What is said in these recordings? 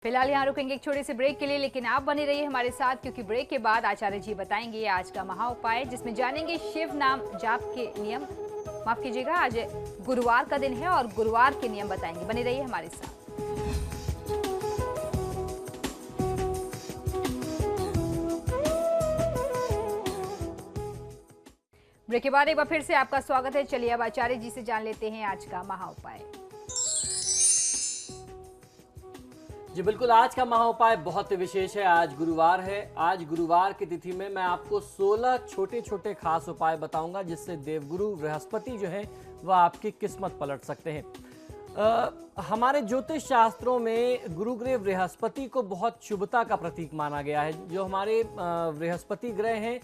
फिलहाल यहाँ रुकेंगे एक छोटे से ब्रेक के लिए, लेकिन आप बने रहिए हमारे साथ क्योंकि ब्रेक के बाद आचार्य जी बताएंगे आज का महा उपाय, जिसमें जानेंगे शिव नाम जाप के नियम। माफ कीजिएगा, आज गुरुवार का दिन है और गुरुवार के नियम बताएंगे। बने रहिए हमारे साथ। ब्रेक के बाद एक बार फिर से आपका स्वागत है। चलिए अब आचार्य जी से जान लेते हैं आज का महा उपाय। जी बिल्कुल, आज का महा उपाय बहुत विशेष है। आज गुरुवार है। आज गुरुवार की तिथि में मैं आपको 16 छोटे छोटे खास उपाय बताऊंगा जिससे देवगुरु बृहस्पति जो है वह आपकी किस्मत पलट सकते हैं। हमारे ज्योतिष शास्त्रों में गुरुग्रह बृहस्पति को बहुत शुभता का प्रतीक माना गया है। जो हमारे बृहस्पति ग्रह हैं,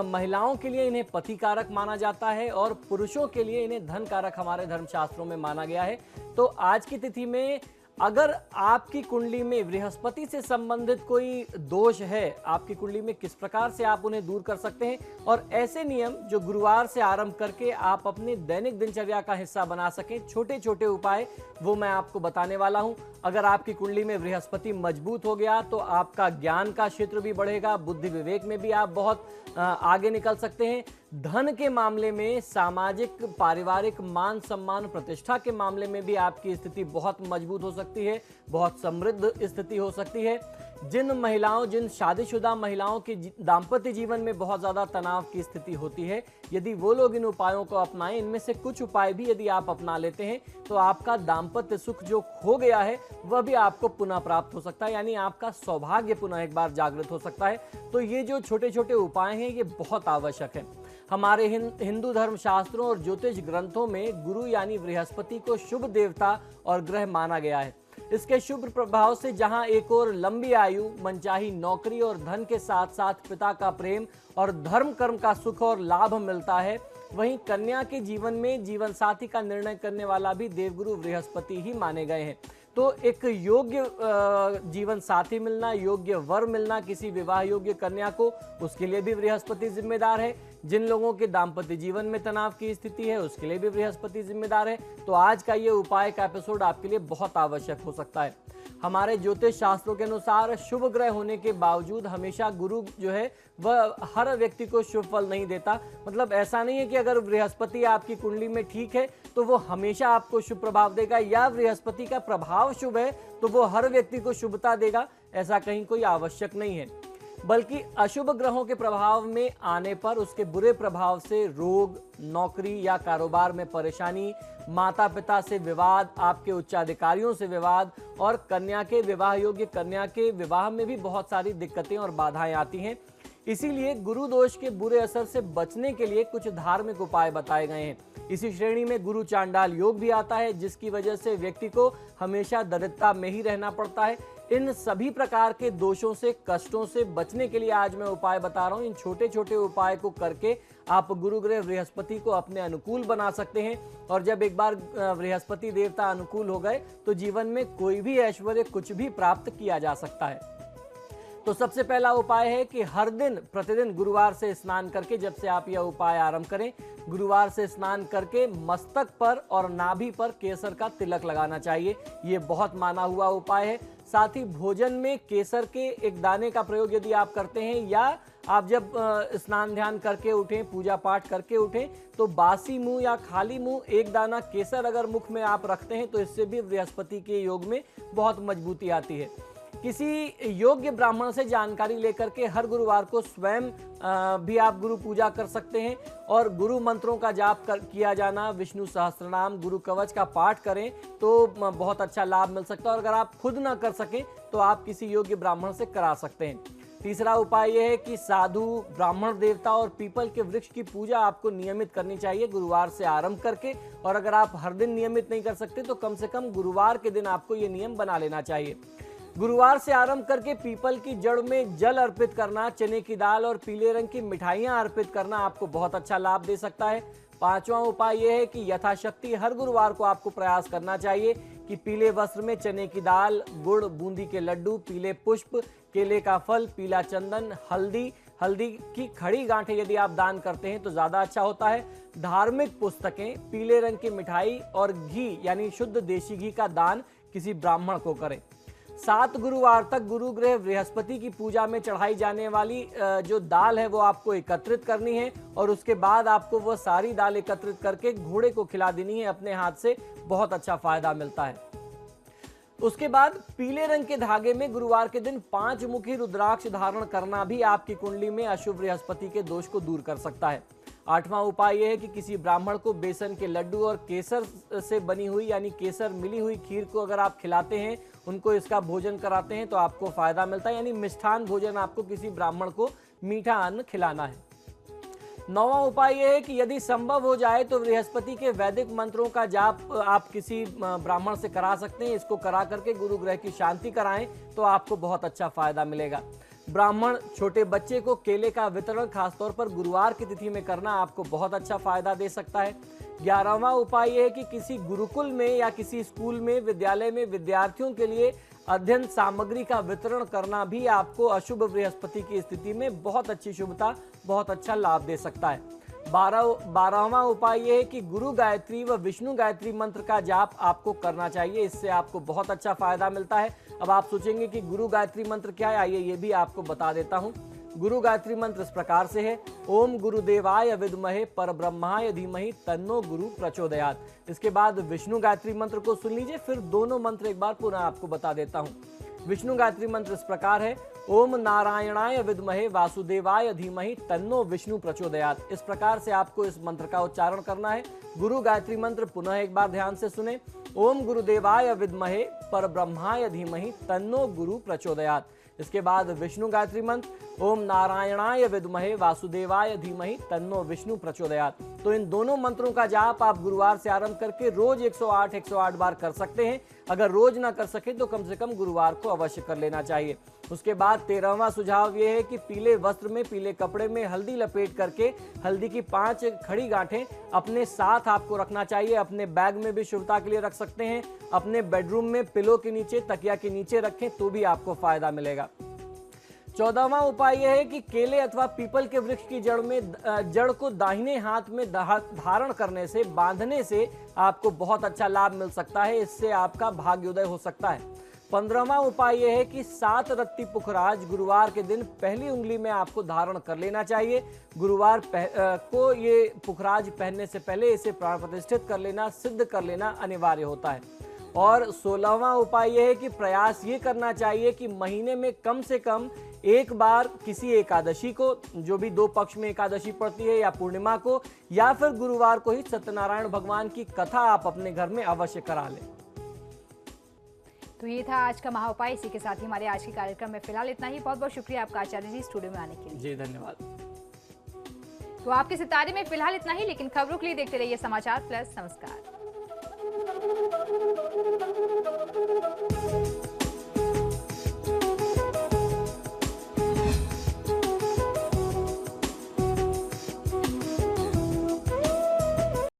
महिलाओं के लिए इन्हें पति कारक माना जाता है और पुरुषों के लिए इन्हें धन कारक हमारे धर्मशास्त्रों में माना गया है। तो आज की तिथि में अगर आपकी कुंडली में बृहस्पति से संबंधित कोई दोष है, आपकी कुंडली में किस प्रकार से आप उन्हें दूर कर सकते हैं और ऐसे नियम जो गुरुवार से आरंभ करके आप अपने दैनिक दिनचर्या का हिस्सा बना सकें, छोटे छोटे उपाय, वो मैं आपको बताने वाला हूं। अगर आपकी कुंडली में बृहस्पति मजबूत हो गया तो आपका ज्ञान का क्षेत्र भी बढ़ेगा, बुद्धि विवेक में भी आप बहुत आगे निकल सकते हैं। धन के मामले में, सामाजिक पारिवारिक मान सम्मान प्रतिष्ठा के मामले में भी आपकी स्थिति बहुत मजबूत हो सकती है, बहुत समृद्ध स्थिति हो सकती है। जिन शादीशुदा महिलाओं के दाम्पत्य जीवन में बहुत ज़्यादा तनाव की स्थिति होती है, यदि वो लोग इन उपायों को अपनाएं, इनमें से कुछ उपाय भी यदि आप अपना लेते हैं तो आपका दाम्पत्य सुख जो खो गया है वह भी आपको पुनः प्राप्त हो सकता है, यानी आपका सौभाग्य पुनः एक बार जागृत हो सकता है। तो ये जो छोटे छोटे उपाय हैं ये बहुत आवश्यक है। हमारे हिंदू धर्म शास्त्रों और ज्योतिष ग्रंथों में गुरु यानी बृहस्पति को शुभ देवता और ग्रह माना गया है। इसके शुभ प्रभाव से जहां एक और लंबी आयु, मनचाही नौकरी और धन के साथ साथ पिता का प्रेम और धर्म कर्म का सुख और लाभ मिलता है, वहीं कन्या के जीवन में जीवन साथी का निर्णय करने वाला भी देवगुरु बृहस्पति ही माने गए हैं। तो एक योग्य जीवन साथी मिलना, योग्य वर मिलना किसी विवाह योग्य कन्या को, उसके लिए भी बृहस्पति जिम्मेदार है। जिन लोगों के दाम्पत्य जीवन में तनाव की स्थिति है उसके लिए भी बृहस्पति जिम्मेदार है। तो आज का ये उपाय का एपिसोड आपके लिए बहुत आवश्यक हो सकता है। हमारे ज्योतिष शास्त्रों के अनुसार शुभ ग्रह होने के बावजूद हमेशा गुरु जो है वह हर व्यक्ति को शुभ फल नहीं देता। मतलब ऐसा नहीं है कि अगर बृहस्पति आपकी कुंडली में ठीक है तो वो हमेशा आपको शुभ प्रभाव देगा, या बृहस्पति का प्रभाव शुभ है तो वो हर व्यक्ति को शुभता देगा, ऐसा कहीं कोई आवश्यक नहीं है। बल्कि अशुभ ग्रहों के प्रभाव में आने पर उसके बुरे प्रभाव से रोग, नौकरी या कारोबार में परेशानी, माता पिता से विवाद, आपके उच्चाधिकारियों से विवाद और कन्या के विवाह योग्य कन्या के विवाह में भी बहुत सारी दिक्कतें और बाधाएं आती हैं। इसीलिए गुरु दोष के बुरे असर से बचने के लिए कुछ धार्मिक उपाय बताए गए हैं। इसी श्रेणी में गुरु चांडाल योग भी आता है, जिसकी वजह से व्यक्ति को हमेशा दरिद्रता में ही रहना पड़ता है। इन सभी प्रकार के दोषों से, कष्टों से बचने के लिए आज मैं उपाय बता रहा हूं। इन छोटे छोटे उपाय को करके आप गुरुग्रह बृहस्पति को अपने अनुकूल बना सकते हैं और जब एक बार बृहस्पति देवता अनुकूल हो गए तो जीवन में कोई भी ऐश्वर्य, कुछ भी प्राप्त किया जा सकता है। तो सबसे पहला उपाय है कि हर दिन प्रतिदिन गुरुवार से स्नान करके, जब से आप यह उपाय आरंभ करें, गुरुवार से स्नान करके मस्तक पर और नाभि पर केसर का तिलक लगाना चाहिए। ये बहुत माना हुआ उपाय है। साथ ही भोजन में केसर के एक दाने का प्रयोग यदि आप करते हैं, या आप जब स्नान ध्यान करके उठें, पूजा पाठ करके उठें, तो बासी मुंह या खाली मुंह एक दाना केसर अगर मुख में आप रखते हैं तो इससे भी बृहस्पति के योग में बहुत मजबूती आती है। किसी योग्य ब्राह्मण से जानकारी लेकर के हर गुरुवार को स्वयं भी आप गुरु पूजा कर सकते हैं और गुरु मंत्रों का जाप किया जाना, विष्णु सहस्त्रनाम, गुरु कवच का पाठ करें तो बहुत अच्छा लाभ मिल सकता है। और अगर आप खुद ना कर सकें तो आप किसी योग्य ब्राह्मण से करा सकते हैं। तीसरा उपाय यह है कि साधु, ब्राह्मण देवता और पीपल के वृक्ष की पूजा आपको नियमित करनी चाहिए गुरुवार से आरंभ करके। और अगर आप हर दिन नियमित नहीं कर सकते तो कम से कम गुरुवार के दिन आपको ये नियम बना लेना चाहिए। गुरुवार से आरंभ करके पीपल की जड़ में जल अर्पित करना, चने की दाल और पीले रंग की मिठाइयां अर्पित करना आपको बहुत अच्छा लाभ दे सकता है। पांचवा उपाय यह है कि यथाशक्ति हर गुरुवार को आपको प्रयास करना चाहिए कि पीले वस्त्र में चने की दाल, गुड़, बूंदी के लड्डू, पीले पुष्प, केले का फल, पीला चंदन, हल्दी की खड़ी गांठें यदि आप दान करते हैं तो ज्यादा अच्छा होता है। धार्मिक पुस्तकें, पीले रंग की मिठाई और घी यानी शुद्ध देसी घी का दान किसी ब्राह्मण को करें। 7 गुरुवार तक गुरु ग्रह बृहस्पति की पूजा में चढ़ाई जाने वाली जो दाल है वो आपको एकत्रित करनी है और उसके बाद आपको वो सारी दाल एकत्रित करके घोड़े को खिला देनी है अपने हाथ से। बहुत अच्छा फायदा मिलता है। उसके बाद पीले रंग के धागे में गुरुवार के दिन 5 मुखी रुद्राक्ष धारण करना भी आपकी कुंडली में अशुभ बृहस्पति के दोष को दूर कर सकता है। 8वां उपाय यह है कि किसी ब्राह्मण को बेसन के लड्डू और केसर से बनी हुई यानी केसर मिली हुई खीर को अगर आप खिलाते हैं, उनको इसका भोजन कराते हैं तो आपको फायदा मिलता है। यानी मिष्ठान भोजन आपको किसी ब्राह्मण को मीठा अन्न खिलाना है। 9वां उपाय यह है कि यदि संभव हो जाए तो बृहस्पति के वैदिक मंत्रों का जाप आप किसी ब्राह्मण से करा सकते हैं। इसको करा करके गुरु ग्रह की शांति कराएं तो आपको बहुत अच्छा फायदा मिलेगा। ब्राह्मण छोटे बच्चे को केले का वितरण खासतौर पर गुरुवार की तिथि में करना आपको बहुत अच्छा फायदा दे सकता है। 11वां उपाय यह है कि किसी गुरुकुल में या किसी स्कूल में विद्यालय में विद्यार्थियों के लिए अध्ययन सामग्री का वितरण करना भी आपको अशुभ बृहस्पति की स्थिति में बहुत अच्छी शुभता, बहुत अच्छा लाभ दे सकता है। 12वां उपाय यह है कि गुरु गायत्री व विष्णु गायत्री मंत्र का जाप आपको करना चाहिए। इससे आपको बहुत अच्छा फायदा मिलता है। अब आप सोचेंगे कि गुरु गायत्री मंत्र क्या है, आइए ये भी आपको बता देता हूं। गुरु गायत्री मंत्र इस प्रकार से है, ओम गुरुदेवाय विद्महे परब्रह्माय धीमहि तन्नो गुरु प्रचोदयात्। इसके बाद विष्णु गायत्री मंत्र को सुन लीजिए, फिर दोनों मंत्र एक बार पुनः आपको बता देता हूं। विष्णु गायत्री मंत्र इस प्रकार है, ओम नारायणाय विद्महे वासुदेवाय धीमहि तन्नो विष्णु प्रचोदयात्। इस प्रकार से आपको इस मंत्र का उच्चारण करना है। गुरु गायत्री मंत्र पुनः एक बार ध्यान से सुने, ओम गुरुदेवाय विद्महे परब्रह्माय धीमहि तन्नो गुरु प्रचोदयात्। इसके बाद विष्णु गायत्री मंत्र, ओम नारायणाय विद्महे वासुदेवाय धीमहि तन्नो विष्णु प्रचोदयात्। तो इन दोनों मंत्रों का जाप आप गुरुवार से आरंभ करके रोज 108 बार कर सकते हैं। अगर रोज ना कर सके तो कम से कम गुरुवार को अवश्य कर लेना चाहिए। उसके बाद 13वां सुझाव यह है कि पीले वस्त्र में, पीले कपड़े में हल्दी लपेट करके हल्दी की 5 खड़ी गांठें अपने साथ आपको रखना चाहिए। अपने बैग में भी शुभता के लिए रख सकते हैं। अपने बेडरूम में पिलो के नीचे, तकिया के नीचे रखें तो भी आपको फायदा मिलेगा। 14वां उपाय यह है कि केले अथवा पीपल के वृक्ष की जड़ को दाहिने हाथ में धारण करने से, बांधने से आपको बहुत अच्छा लाभ मिल सकता है। इससे आपका भाग्योदय हो सकता है। 15वां उपाय यह है कि 7 रत्ती पुखराज गुरुवार के दिन पहली उंगली में आपको धारण कर लेना चाहिए। गुरुवार को ये पुखराज पहनने से पहले इसे प्राण प्रतिष्ठित कर लेना, सिद्ध कर लेना अनिवार्य होता है। और 16वां उपाय यह है कि प्रयास ये करना चाहिए कि महीने में कम से कम एक बार किसी एकादशी को, जो भी 2 पक्ष में एकादशी पड़ती है, या पूर्णिमा को, या फिर गुरुवार को ही सत्यनारायण भगवान की कथा आप अपने घर में अवश्य करा लें। तो ये था आज का महाउपाय। इसी के साथ ही हमारे आज के कार्यक्रम में फिलहाल इतना ही। बहुत बहुत शुक्रिया आपका आचार्य जी स्टूडियो में आने के लिए। जी धन्यवाद। तो आपके सितारे में फिलहाल इतना ही, लेकिन खबरों के लिए देखते रहिए समाचार प्लस। नमस्कार।